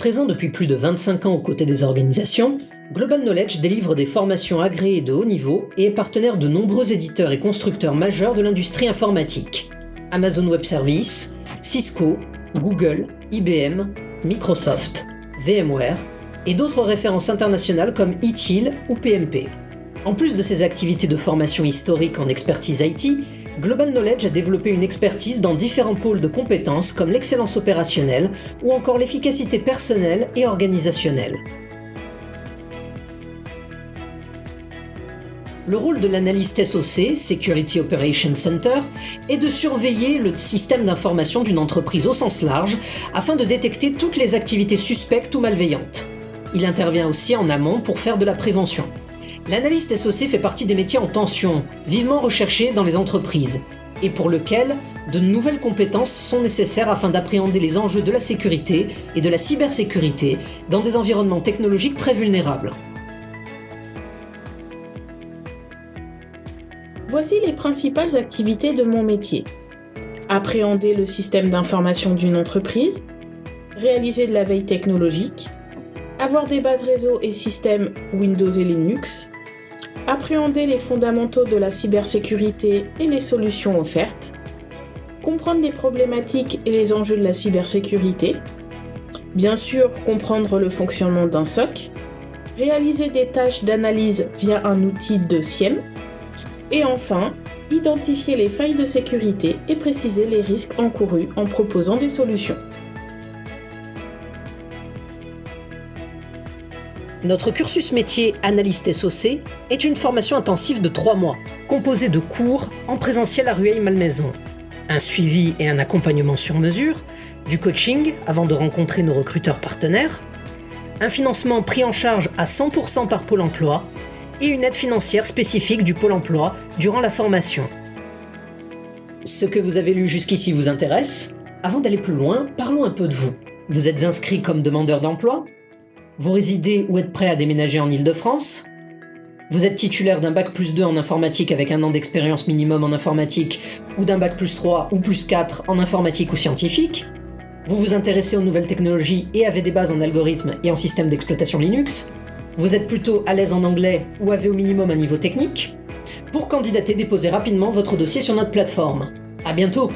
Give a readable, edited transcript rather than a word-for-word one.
Présent depuis plus de 25 ans aux côtés des organisations, Global Knowledge délivre des formations agréées de haut niveau et est partenaire de nombreux éditeurs et constructeurs majeurs de l'industrie informatique. Amazon Web Services, Cisco, Google, IBM, Microsoft, VMware et d'autres références internationales comme ITIL ou PMP. En plus de ses activités de formation historique en expertise IT, Global Knowledge a développé une expertise dans différents pôles de compétences comme l'excellence opérationnelle ou encore l'efficacité personnelle et organisationnelle. Le rôle de l'analyste SOC, Security Operations Center, est de surveiller le système d'information d'une entreprise au sens large afin de détecter toutes les activités suspectes ou malveillantes. Il intervient aussi en amont pour faire de la prévention. L'analyste SOC fait partie des métiers en tension, vivement recherchés dans les entreprises, et pour lesquels de nouvelles compétences sont nécessaires afin d'appréhender les enjeux de la sécurité et de la cybersécurité dans des environnements technologiques très vulnérables. Voici les principales activités de mon métier. Appréhender le système d'information d'une entreprise, réaliser de la veille technologique, avoir des bases réseau et systèmes Windows et Linux, appréhender les fondamentaux de la cybersécurité et les solutions offertes, comprendre les problématiques et les enjeux de la cybersécurité, bien sûr comprendre le fonctionnement d'un SOC, réaliser des tâches d'analyse via un outil de SIEM, et enfin, identifier les failles de sécurité et préciser les risques encourus en proposant des solutions. Notre cursus métier analyste SOC est une formation intensive de 3 mois, composée de cours en présentiel à Rueil-Malmaison, un suivi et un accompagnement sur mesure, du coaching avant de rencontrer nos recruteurs partenaires, un financement pris en charge à 100% par Pôle emploi et une aide financière spécifique du Pôle emploi durant la formation. Ce que vous avez lu jusqu'ici vous intéresse ? Avant d'aller plus loin, parlons un peu de vous. Vous êtes inscrit comme demandeur d'emploi ? Vous résidez ou êtes prêt à déménager en Île-de-France ? Vous êtes titulaire d'un Bac+2 en informatique avec 1 an d'expérience minimum en informatique ou d'un Bac+3 ou +4 en informatique ou scientifique ? Vous vous intéressez aux nouvelles technologies et avez des bases en algorithmes et en système d'exploitation Linux ? Vous êtes plutôt à l'aise en anglais ou avez au minimum un niveau technique ? Pour candidater, déposez rapidement votre dossier sur notre plateforme. À bientôt !